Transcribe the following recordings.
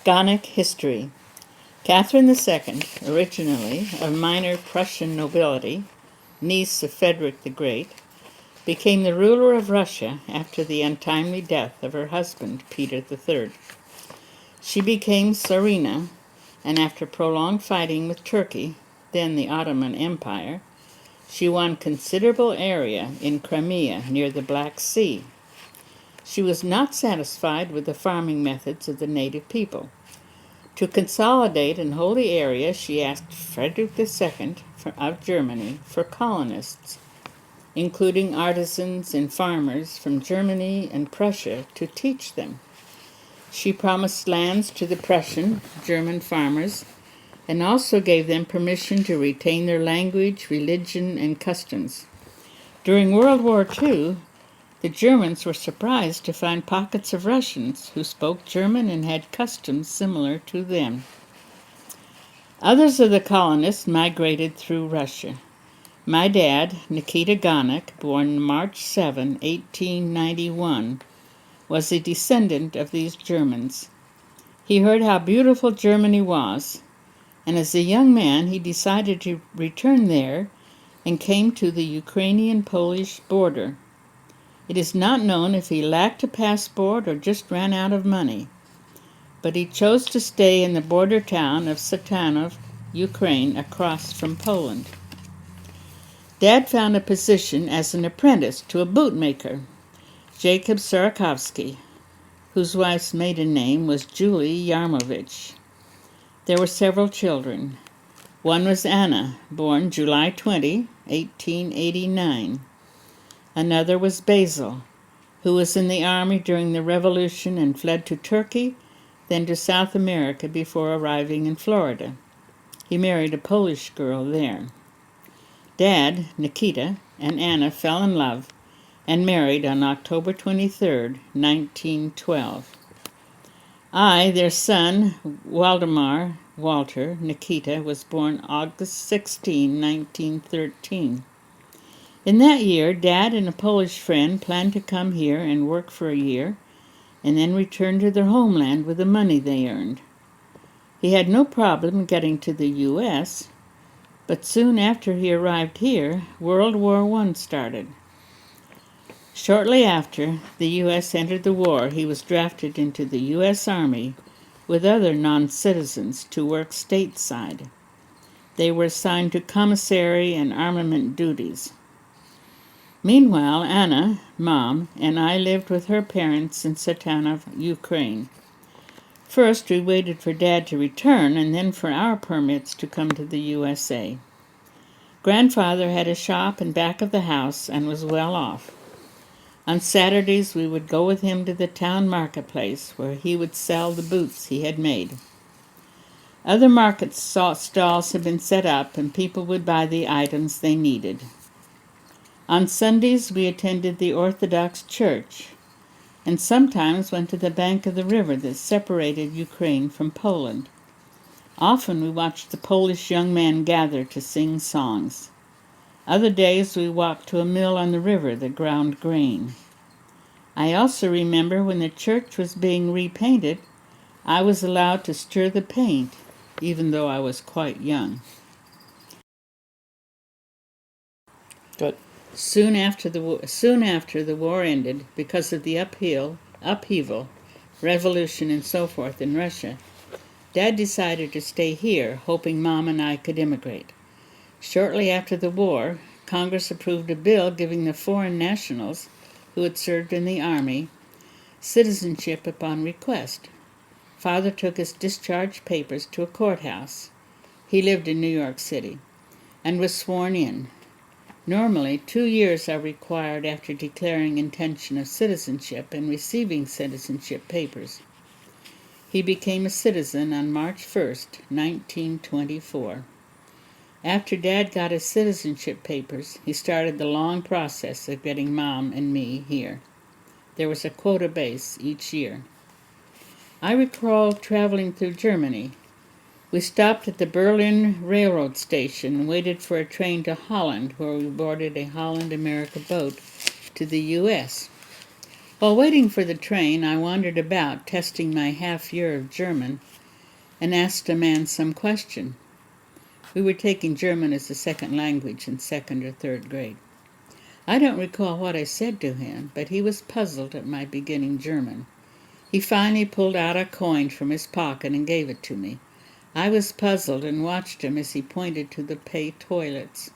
Gonick history. Catherine II, originally of minor Prussian nobility, niece of Frederick the Great, became the ruler of Russia after the untimely death of her husband, Peter III. She became Tsarina, and after prolonged fighting with Turkey, then the Ottoman Empire, she won considerable area in Crimea near the Black Sea. She was not satisfied with the farming methods of the native people. To consolidate and hold the area, she asked Frederick II of Germany for colonists, including artisans and farmers from Germany and Prussia, to teach them. She promised lands to the Prussian German farmers and also gave them permission to retain their language, religion, and customs. During World War II, the Germans were surprised to find pockets of Russians who spoke German and had customs similar to them. Others of the colonists migrated through Russia. My dad, Nikita Gonick, born March 7, 1891, was a descendant of these Germans. He heard how beautiful Germany was, and as a young man he decided to return there and came to the Ukrainian-Polish border. It is not known if he lacked a passport or just ran out of money, but he chose to stay in the border town of Satanov, Ukraine, across from Poland. Dad found a position as an apprentice to a bootmaker, Jacob Sarakovsky, whose wife's maiden name was Julie Yarmovich. There were several children. One was Anna, born July 20, 1889. Another was Basil, who was in the army during the Revolution and fled to Turkey, then to South America before arriving in Florida. He married a Polish girl there. Dad, Nikita, and Anna fell in love and married on October 23, 1912. I, their son, Walter, Nikita, was born August 16, 1913. In that year, Dad and a Polish friend planned to come here and work for a year, and then return to their homeland with the money they earned. He had no problem getting to the U.S., but soon after he arrived here, World War I started. Shortly after the U.S. entered the war, he was drafted into the U.S. Army with other non-citizens to work stateside. They were assigned to commissary and armament duties. Meanwhile, Anna, Mom, and I lived with her parents in Satanov, Ukraine. First, we waited for Dad to return and then for our permits to come to the USA. Grandfather had a shop in back of the house and was well off. On Saturdays, we would go with him to the town marketplace where he would sell the boots he had made. Other market stalls had been set up and people would buy the items they needed. On Sundays, we attended the Orthodox Church and sometimes went to the bank of the river that separated Ukraine from Poland. Often we watched the Polish young men gather to sing songs. Other days we walked to a mill on the river that ground grain. I also remember when the church was being repainted, I was allowed to stir the paint, even though I was quite young. Good. Soon after the war ended, because of the upheaval, revolution, and so forth in Russia, Dad decided to stay here, hoping Mom and I could immigrate. Shortly after the war, Congress approved a bill giving the foreign nationals who had served in the Army citizenship upon request. Father took his discharge papers to a courthouse. He lived in New York City and was sworn in. Normally, 2 years are required after declaring intention of citizenship and receiving citizenship papers. He became a citizen on March 1st, 1924. After Dad got his citizenship papers, he started the long process of getting Mom and me here. There was a quota base each year. I recall traveling through Germany. We stopped at the Berlin Railroad station and waited for a train to Holland, where we boarded a Holland-America boat to the U.S. While waiting for the train, I wandered about, testing my half-year of German, and asked a man some question. We were taking German as a second language in 2nd or 3rd grade. I don't recall what I said to him, but he was puzzled at my beginning German. He finally pulled out a coin from his pocket and gave it to me. I was puzzled and watched him as he pointed to the pay toilets.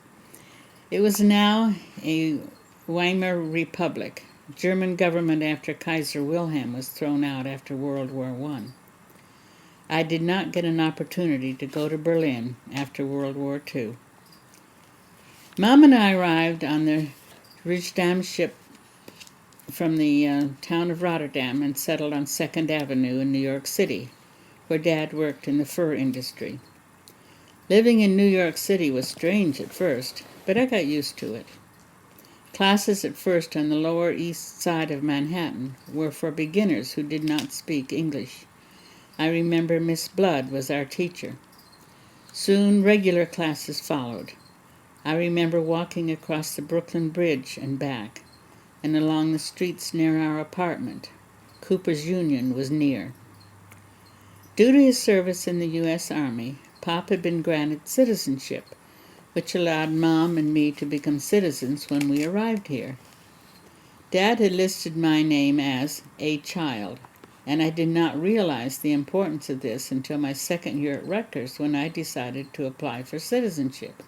It was now a Weimar Republic, German government after Kaiser Wilhelm was thrown out after World War I. I did not get an opportunity to go to Berlin after World War II. Mom and I arrived on the Rotterdam ship from the town of Rotterdam and settled on 2nd Avenue in New York City, where Dad worked in the fur industry. Living in New York City was strange at first, but I got used to it. Classes at first on the Lower East Side of Manhattan were for beginners who did not speak English. I remember Miss Blood was our teacher. Soon regular classes followed. I remember walking across the Brooklyn Bridge and back, and along the streets near our apartment. Cooper's Union was near. Due to his service in the U.S. Army, Pop had been granted citizenship, which allowed Mom and me to become citizens when we arrived here. Dad had listed my name as a child, and I did not realize the importance of this until my 2nd year at Rutgers when I decided to apply for citizenship.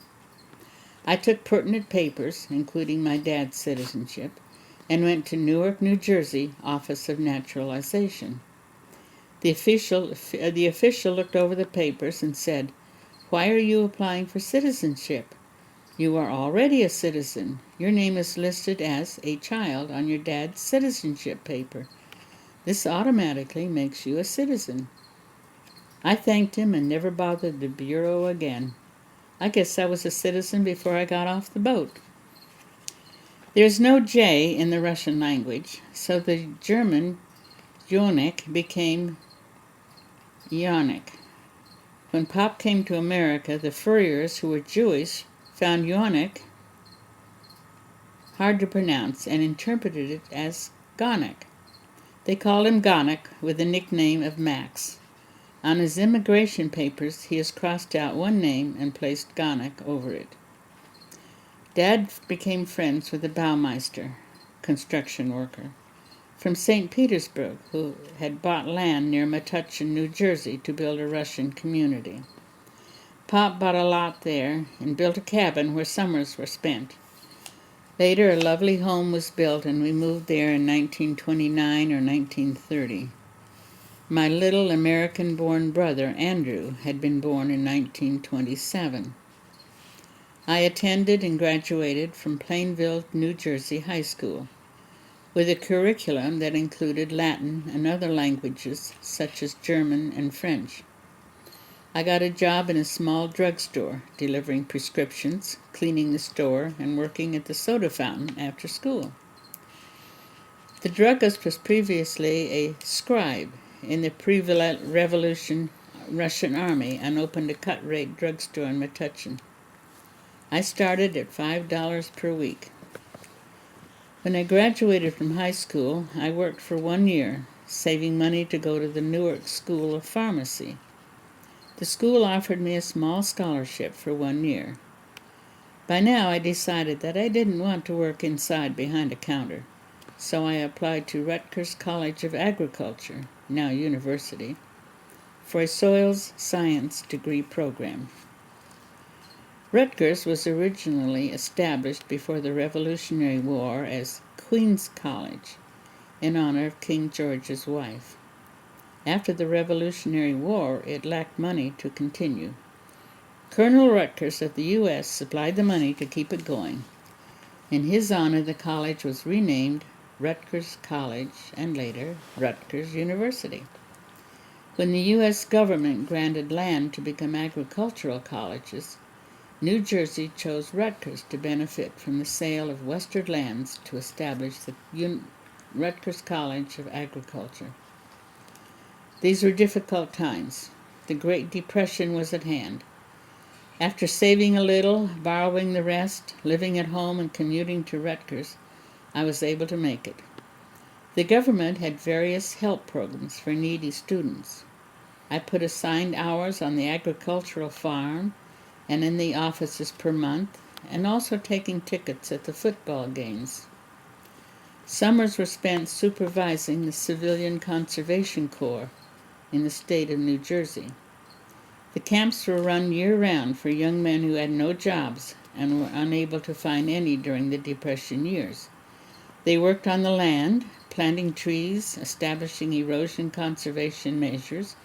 I took pertinent papers, including my dad's citizenship, and went to Newark, New Jersey, Office of Naturalization. The official looked over the papers and said, "Why are you applying for citizenship? You are already a citizen. Your name is listed as a child on your dad's citizenship paper. This automatically makes you a citizen." I thanked him and never bothered the bureau again. I guess I was a citizen before I got off the boat. There is no J in the Russian language, so the German Gonick became Gonick. When Pop came to America, the furriers, who were Jewish, found Gonick hard to pronounce and interpreted it as Gonick. They called him Gonick with the nickname of Max. On his immigration papers, he has crossed out one name and placed Gonick over it. Dad became friends with a Baumeister, construction worker, from St. Petersburg, who had bought land near Metuchen, New Jersey, to build a Russian community. Pop bought a lot there and built a cabin where summers were spent. Later, a lovely home was built, and we moved there in 1929 or 1930. My little American-born brother, Andrew, had been born in 1927. I attended and graduated from Plainville, New Jersey High School, with a curriculum that included Latin and other languages such as German and French. I got a job in a small drugstore, delivering prescriptions, cleaning the store, and working at the soda fountain after school. The druggist was previously a scribe in the pre-revolution Russian army and opened a cut-rate drugstore in Metuchen. I started at $5 per week. When I graduated from high school, I worked for 1 year, saving money to go to the Newark School of Pharmacy. The school offered me a small scholarship for 1 year. By now, I decided that I didn't want to work inside behind a counter, so I applied to Rutgers College of Agriculture, now university, for a soils science degree program. Rutgers was originally established before the Revolutionary War as Queen's College, in honor of King George's wife. After the Revolutionary War, it lacked money to continue. Colonel Rutgers of the U.S. supplied the money to keep it going. In his honor, the college was renamed Rutgers College and later Rutgers University. When the U.S. government granted land to become agricultural colleges, New Jersey chose Rutgers to benefit from the sale of western lands to establish the Rutgers College of Agriculture. These were difficult times. The Great Depression was at hand. After saving a little, borrowing the rest, living at home and commuting to Rutgers, I was able to make it. The government had various help programs for needy students. I put assigned hours on the agricultural farm and in the offices per month, and also taking tickets at the football games. Summers were spent supervising the Civilian Conservation Corps in the state of New Jersey. The camps were run year-round for young men who had no jobs and were unable to find any during the Depression years. They worked on the land, planting trees, establishing erosion conservation measures,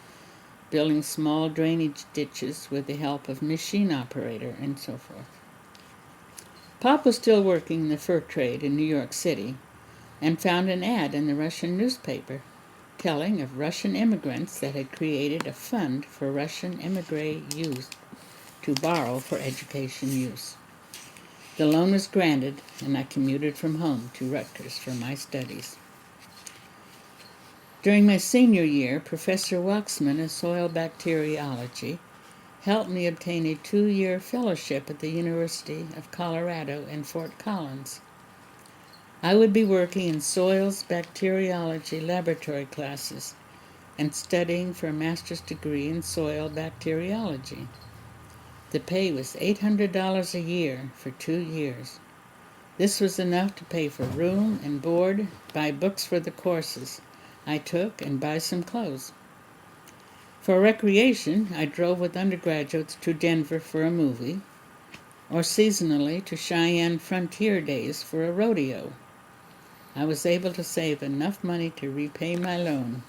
building small drainage ditches with the help of machine operator, and so forth. Pop was still working in the fur trade in New York City and found an ad in the Russian newspaper telling of Russian immigrants that had created a fund for Russian emigre youth to borrow for education use. The loan was granted, and I commuted from home to Rutgers for my studies. During my senior year, Professor Waxman of soil bacteriology helped me obtain a 2-year fellowship at the University of Colorado in Fort Collins. I would be working in soils bacteriology laboratory classes and studying for a master's degree in soil bacteriology. The pay was $800 a year for 2 years. This was enough to pay for room and board, buy books for the courses I took, and buy some clothes. For recreation, I drove with undergraduates to Denver for a movie, or seasonally to Cheyenne Frontier Days for a rodeo. I was able to save enough money to repay my loan.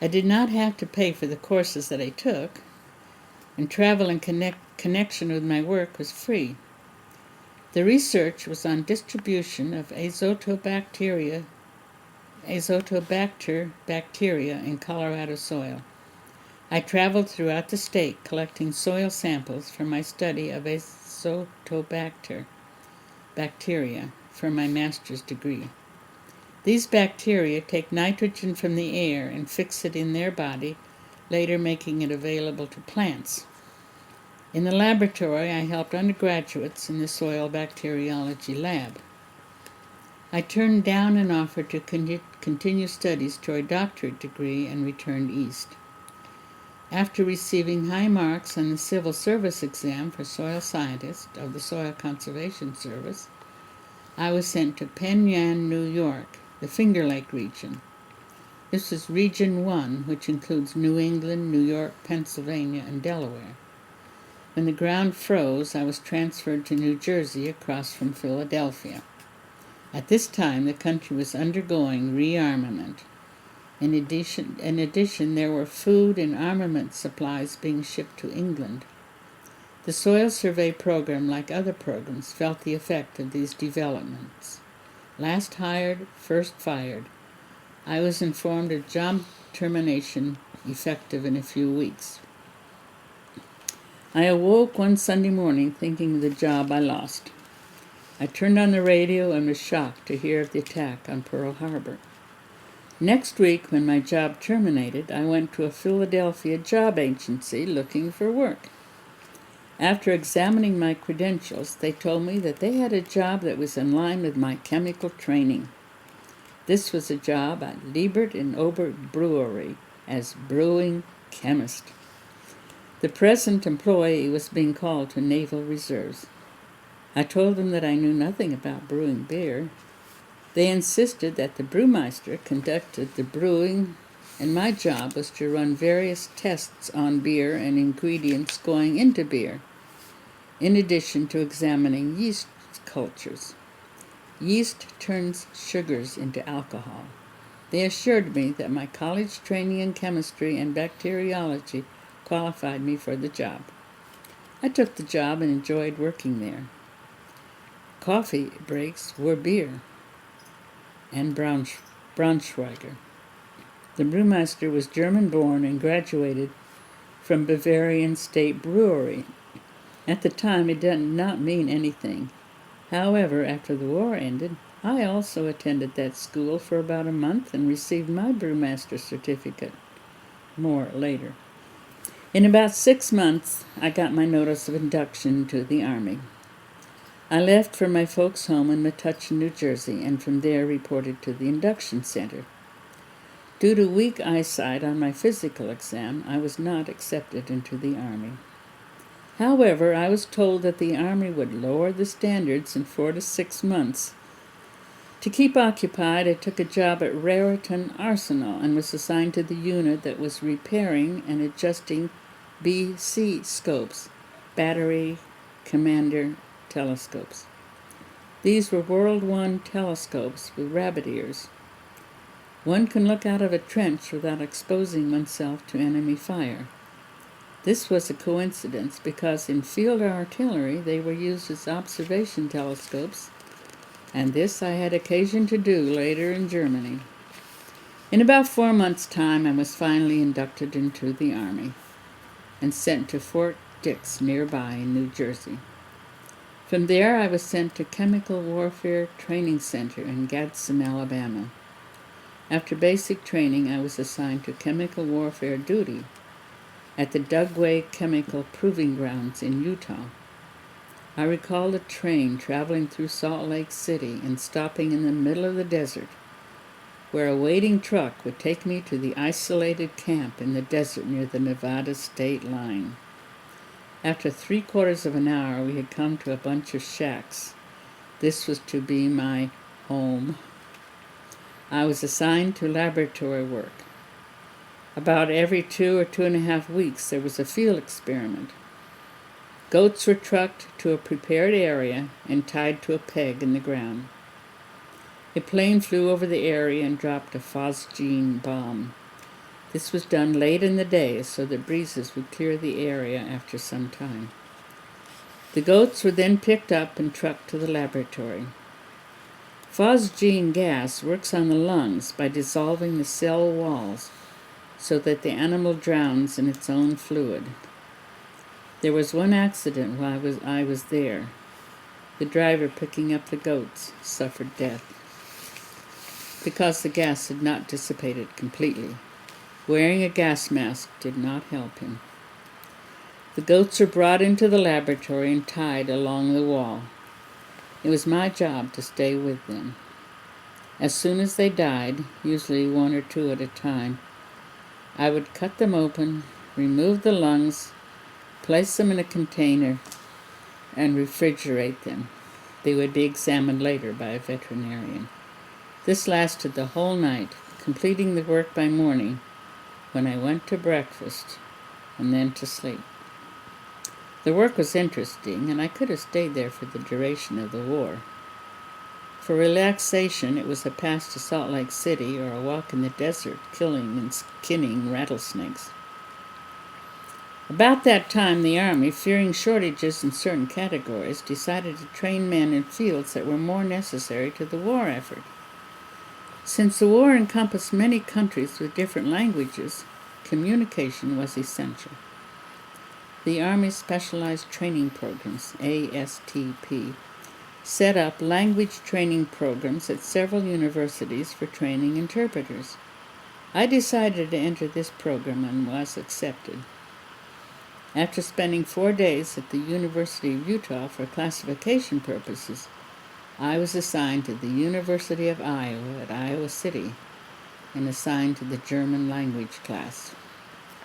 I did not have to pay for the courses that I took, and travel in connection with my work was free. The research was on distribution of Azotobacter bacteria in Colorado soil. I traveled throughout the state collecting soil samples for my study of Azotobacter bacteria for my master's degree. These bacteria take nitrogen from the air and fix it in their body, later making it available to plants. In the laboratory, I helped undergraduates in the soil bacteriology lab. I turned down an offer to continue studies toward a doctorate degree and returned east. After receiving high marks on the civil service exam for soil scientist of the Soil Conservation Service, I was sent to Penn Yan, New York, the Finger Lake region. This is Region 1, which includes New England, New York, Pennsylvania, and Delaware. When the ground froze, I was transferred to New Jersey across from Philadelphia. At this time, the country was undergoing rearmament. In addition, there were food and armament supplies being shipped to England. The Soil Survey Program, like other programs, felt the effect of these developments. Last hired, first fired. I was informed of job termination effective in a few weeks. I awoke one Sunday morning thinking of the job I lost. I turned on the radio and was shocked to hear of the attack on Pearl Harbor. Next week, when my job terminated, I went to a Philadelphia job agency looking for work. After examining my credentials, they told me that they had a job that was in line with my chemical training. This was a job at Liebert and Obert Brewery as brewing chemist. The present employee was being called to Naval Reserves. I told them that I knew nothing about brewing beer. They insisted that the brewmeister conducted the brewing, and my job was to run various tests on beer and ingredients going into beer, in addition to examining yeast cultures. Yeast turns sugars into alcohol. They assured me that my college training in chemistry and bacteriology qualified me for the job. I took the job and enjoyed working there. Coffee breaks were beer and Braunschweiger. The brewmaster was German-born and graduated from Bavarian State Brewery. At the time, it did not mean anything. However, after the war ended, I also attended that school for about a month and received my brewmaster certificate. More later. In about 6 months, I got my notice of induction to the Army. I left for my folks' home in Metuchen, New Jersey, and from there reported to the induction center. Due to weak eyesight on my physical exam, I was not accepted into the Army. However, I was told that the Army would lower the standards in 4 to 6 months. To keep occupied, I took a job at Raritan Arsenal and was assigned to the unit that was repairing and adjusting BC scopes, battery commander telescopes. These were World I telescopes with rabbit ears. One can look out of a trench without exposing oneself to enemy fire. This was a coincidence because in field artillery they were used as observation telescopes, and this I had occasion to do later in Germany. In about 4 months' time I was finally inducted into the Army and sent to Fort Dix nearby in New Jersey. From there I was sent to Chemical Warfare Training Center in Gadsden, Alabama. After basic training, I was assigned to chemical warfare duty at the Dugway Chemical Proving Grounds in Utah. I recall a train traveling through Salt Lake City and stopping in the middle of the desert, where a waiting truck would take me to the isolated camp in the desert near the Nevada state line. After 3/4 of an hour, we had come to a bunch of shacks. This was to be my home. I was assigned to laboratory work. About every 2 or 2.5 weeks, there was a field experiment. Goats were trucked to a prepared area and tied to a peg in the ground. A plane flew over the area and dropped a phosgene bomb. This was done late in the day so that breezes would clear the area after some time. The goats were then picked up and trucked to the laboratory. Phosgene gas works on the lungs by dissolving the cell walls so that the animal drowns in its own fluid. There was one accident while I was there. The driver picking up the goats suffered death because the gas had not dissipated completely. Wearing a gas mask did not help him. The goats were brought into the laboratory and tied along the wall. It was my job to stay with them. As soon as they died, usually 1 or 2 at a time, I would cut them open, remove the lungs, place them in a container, and refrigerate them. They would be examined later by a veterinarian. This lasted the whole night, completing the work by morning, when I went to breakfast and then to sleep. The work was interesting, and I could have stayed there for the duration of the war. For relaxation, it was a pass to Salt Lake City or a walk in the desert, killing and skinning rattlesnakes. About that time, the Army, fearing shortages in certain categories, decided to train men in fields that were more necessary to the war effort. Since the war encompassed many countries with different languages, communication was essential. The Army Specialized Training Programs, ASTP, set up language training programs at several universities for training interpreters. I decided to enter this program and was accepted. After spending 4 days at the University of Utah for classification purposes, I was assigned to the University of Iowa at Iowa City and assigned to the German language class.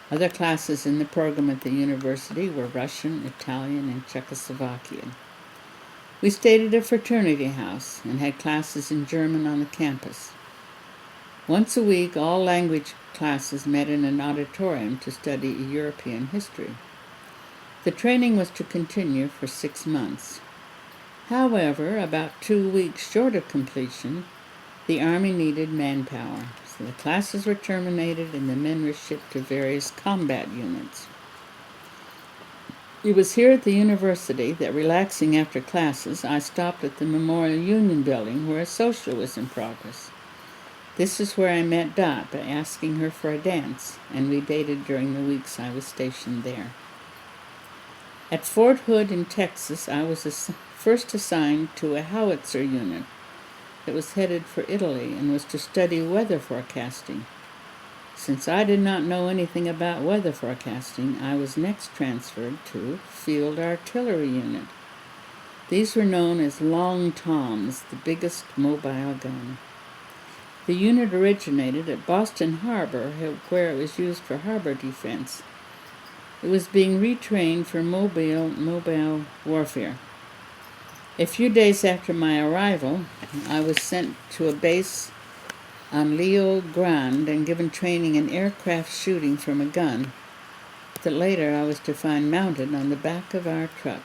Other classes in the program at the university were Russian, Italian, and Czechoslovakian. We stayed at a fraternity house and had classes in German on the campus. Once a week, all language classes met in an auditorium to study European history. The training was to continue for 6 months. However, about 2 weeks short of completion, the Army needed manpower, so the classes were terminated and the men were shipped to various combat units. It was here at the university that, relaxing after classes, I stopped at the Memorial Union Building where a social was in progress. This is where I met Dot by asking her for a dance, and we dated during the weeks I was stationed there. At Fort Hood in Texas, I was first assigned to a howitzer unit that was headed for Italy and was to study weather forecasting. Since I did not know anything about weather forecasting, I was next transferred to Field Artillery Unit. These were known as Long Toms, the biggest mobile gun. The unit originated at Boston Harbor, where it was used for harbor defense. It was being retrained for mobile warfare. A few days after my arrival, I was sent to a base on Rio Grande and given training in aircraft shooting from a gun that later I was to find mounted on the back of our truck.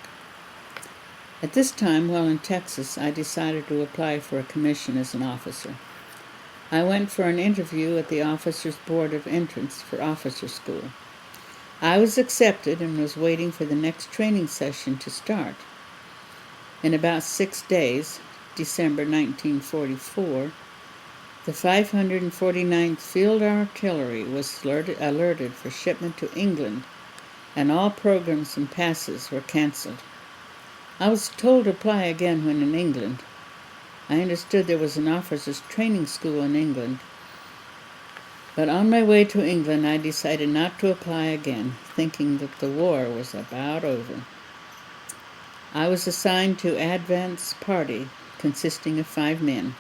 At this time, while in Texas, I decided to apply for a commission as an officer. I went for an interview at the Officers' Board of Entrance for officer school. I was accepted and was waiting for the next training session to start. In about 6 days, December 1944, the 549th Field Artillery was alerted for shipment to England, and all programs and passes were canceled. I was told to apply again when in England. I understood there was an officers' training school in England, but on my way to England I decided not to apply again, thinking that the war was about over. I was assigned to Advance Party, consisting of 5 men.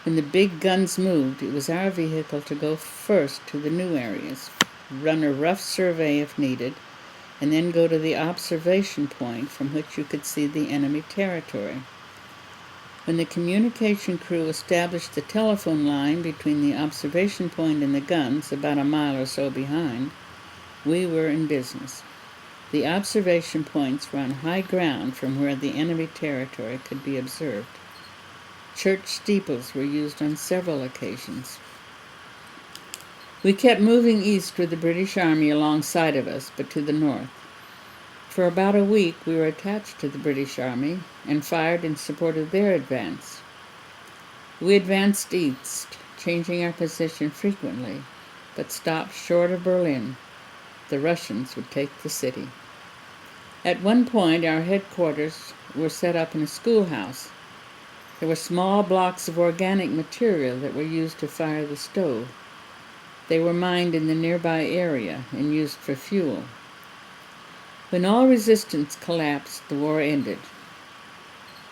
When the big guns moved, it was our vehicle to go first to the new areas, run a rough survey if needed, and then go to the observation point from which you could see the enemy territory. When the communication crew established the telephone line between the observation point and the guns, about a mile or so behind, we were in business. The observation points were on high ground from where the enemy territory could be observed. Church steeples were used on several occasions. We kept moving east with the British Army alongside of us, but to the north. For about a week we were attached to the British Army and fired in support of their advance. We advanced east, changing our position frequently, but stopped short of Berlin. The Russians would take the city. At one point our headquarters were set up in a schoolhouse. There were small blocks of organic material that were used to fire the stove. They were mined in the nearby area and used for fuel. When all resistance collapsed, the war ended.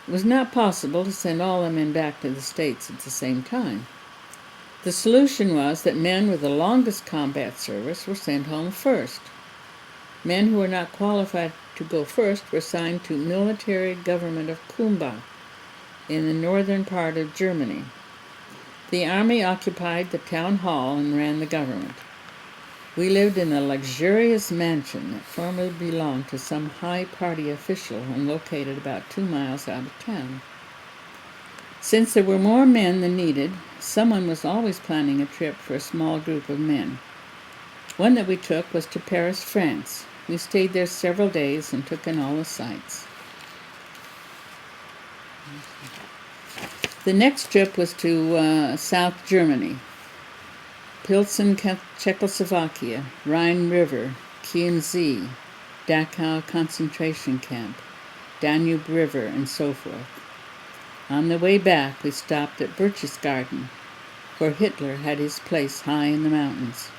It was not possible to send all the men back to the States at the same time. The solution was that men with the longest combat service were sent home first. Men who were not qualified to go first were assigned to military government of Kumbach in the northern part of Germany. The army occupied the town hall and ran the government. We lived in a luxurious mansion that formerly belonged to some high party official and located about 2 miles out of town. Since there were more men than needed, someone was always planning a trip for a small group of men. One that we took was to Paris, France. We stayed there several days and took in all the sights. The next trip was to South Germany, Pilsen, Czechoslovakia, Rhine River, Chiemsee, Dachau concentration camp, Danube River, and so forth. On the way back, we stopped at Berchtesgaden, where Hitler had his place high in the mountains.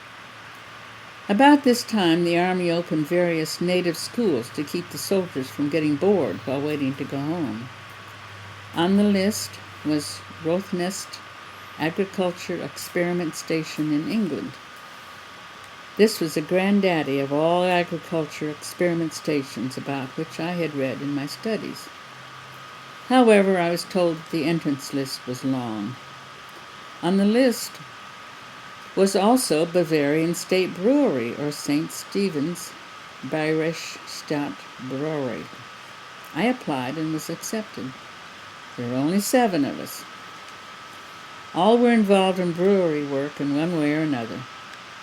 About this time, the Army opened various native schools to keep the soldiers from getting bored while waiting to go home. On the list was Rothnest Agriculture Experiment Station in England. This was the granddaddy of all agriculture experiment stations about which I had read in my studies. However, I was told that the entrance list was long. On the list was also Bavarian State Brewery, or St. Stephen's Bayerische Stadt Brewery. I applied and was accepted. There were only 7 of us. All were involved in brewery work in one way or another.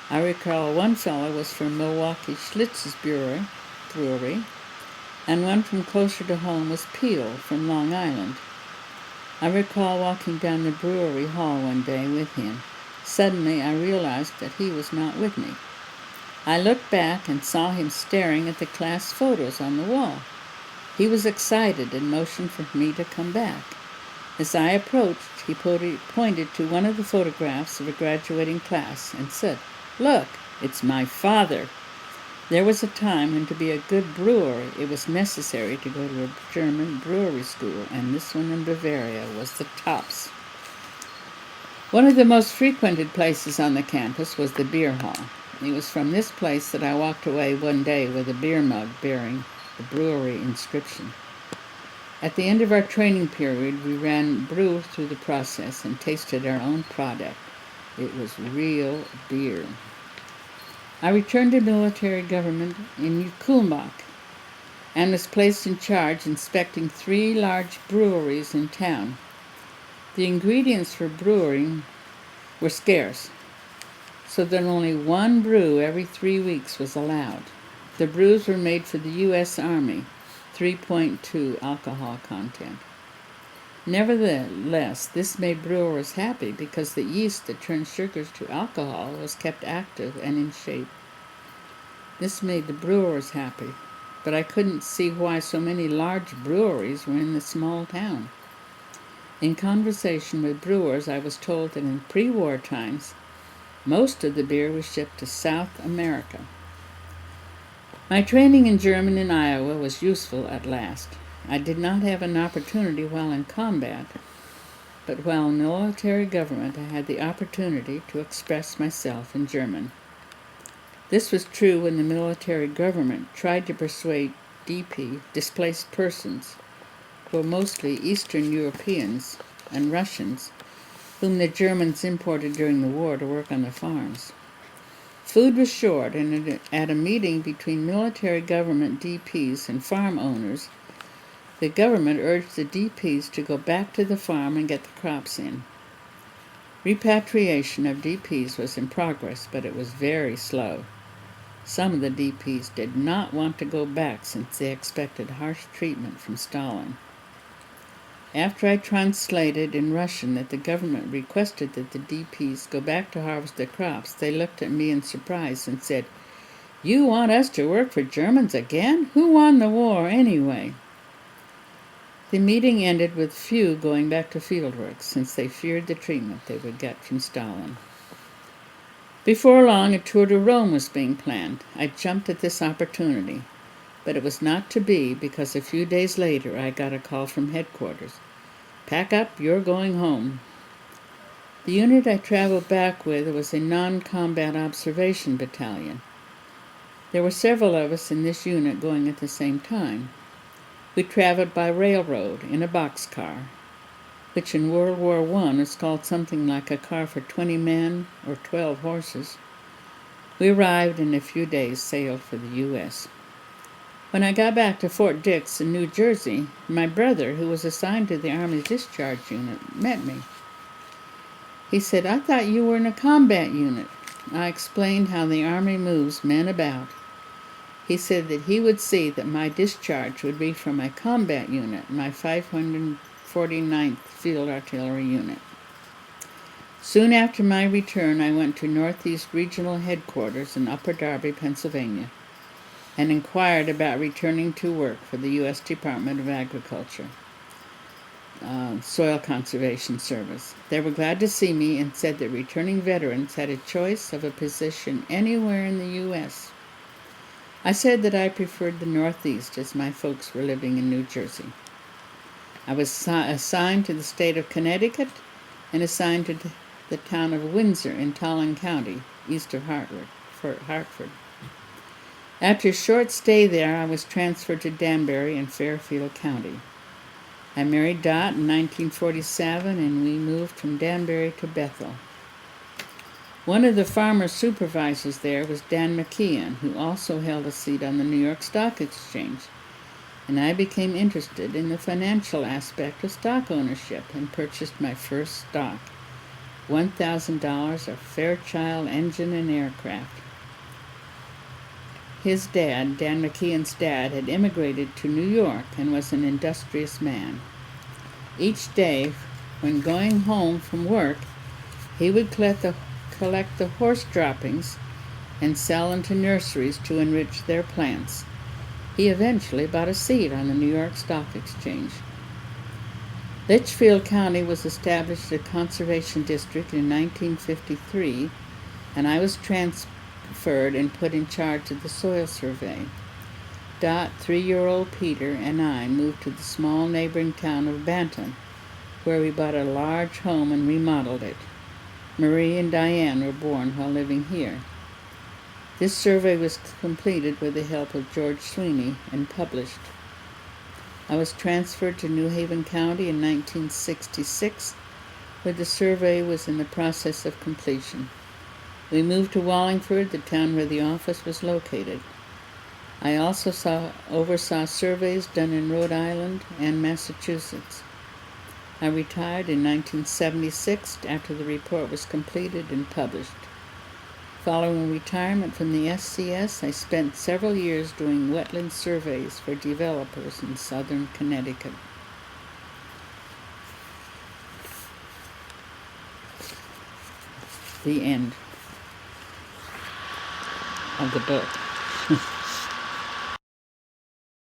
I recall one fellow was from Milwaukee Schlitz's brewery, and one from closer to home was Peel from Long Island. I recall walking down the brewery hall one day with him. Suddenly I realized that he was not with me. I looked back and saw him staring at the class photos on the wall. He was excited and motioned for me to come back. As I approached, he pointed to one of the photographs of a graduating class and said, "Look, it's my father." There was a time when to be a good brewer, it was necessary to go to a German brewery school, and this one in Bavaria was the tops. One of the most frequented places on the campus was the beer hall. It was from this place that I walked away one day with a beer mug bearing the brewery inscription. At the end of our training period, we ran brew through the process and tasted our own product. It was real beer. I returned to military government in Kulmbach and was placed in charge inspecting 3 large breweries in town. The ingredients for brewing were scarce, so that only 1 brew every 3 weeks was allowed. The brews were made for the U.S. Army, 3.2 alcohol content. Nevertheless, this made brewers happy because the yeast that turned sugars to alcohol was kept active and in shape. This made the brewers happy, but I couldn't see why so many large breweries were in this small town. In conversation with brewers, I was told that in pre-war times, most of the beer was shipped to South America. My training in German in Iowa was useful at last. I did not have an opportunity while in combat, but while in military government, I had the opportunity to express myself in German. This was true when the military government tried to persuade DP, displaced persons, who were mostly Eastern Europeans and Russians, whom the Germans imported during the war to work on the farms. Food was short, and at a meeting between military government DPs and farm owners, the government urged the DPs to go back to the farm and get the crops in. Repatriation of DPs was in progress, but it was very slow. Some of the DPs did not want to go back since they expected harsh treatment from Stalin. After I translated in Russian that the government requested that the DPs go back to harvest their crops, they looked at me in surprise and said, "You want us to work for Germans again? Who won the war anyway?" The meeting ended with few going back to fieldwork, since they feared the treatment they would get from Stalin. Before long, a tour to Rome was being planned. I jumped at this opportunity, but it was not to be because a few days later I got a call from headquarters. "Pack up, you're going home." The unit I traveled back with was a non-combat observation battalion. There were several of us in this unit going at the same time. We traveled by railroad in a boxcar, which in World War I is called something like a car for 20 men or 12 horses. We arrived and in a few days sailed for the U.S. When I got back to Fort Dix in New Jersey, my brother, who was assigned to the Army Discharge Unit, met me. He said, "I thought you were in a combat unit." I explained how the Army moves men about. He said that he would see that my discharge would be from my combat unit, my 549th Field Artillery Unit. Soon after my return, I went to Northeast Regional Headquarters in Upper Darby, Pennsylvania, and inquired about returning to work for the U.S. Department of Agriculture, Soil Conservation Service. They were glad to see me and said that returning veterans had a choice of a position anywhere in the U.S. I said that I preferred the Northeast as my folks were living in New Jersey. I was assigned to the state of Connecticut and assigned to the town of Windsor in Tolland County, east of Hartford. After a short stay there, I was transferred to Danbury in Fairfield County. I married Dot in 1947, and we moved from Danbury to Bethel. One of the farmer supervisors there was Dan McKeon, who also held a seat on the New York Stock Exchange, and I became interested in the financial aspect of stock ownership and purchased my first stock, $1,000 of Fairchild Engine and Aircraft. His dad, Dan McKeon's dad, had immigrated to New York and was an industrious man. Each day, when going home from work, he would collect the horse droppings and sell them to nurseries to enrich their plants. He eventually bought a seat on the New York Stock Exchange. Litchfield County was established as a conservation district in 1953, and I was transferred transferred and put in charge of the soil survey. Dot, 3-year-old Peter, and I moved to the small neighboring town of Bantam, where we bought a large home and remodeled it. Marie and Diane were born while living here. This survey was completed with the help of George Sweeney and published. I was transferred to New Haven County in 1966, where the survey was in the process of completion. We moved to Wallingford, the town where the office was located. I also oversaw surveys done in Rhode Island and Massachusetts. I retired in 1976 after the report was completed and published. Following retirement from the SCS, I spent several years doing wetland surveys for developers in southern Connecticut. The end of the book.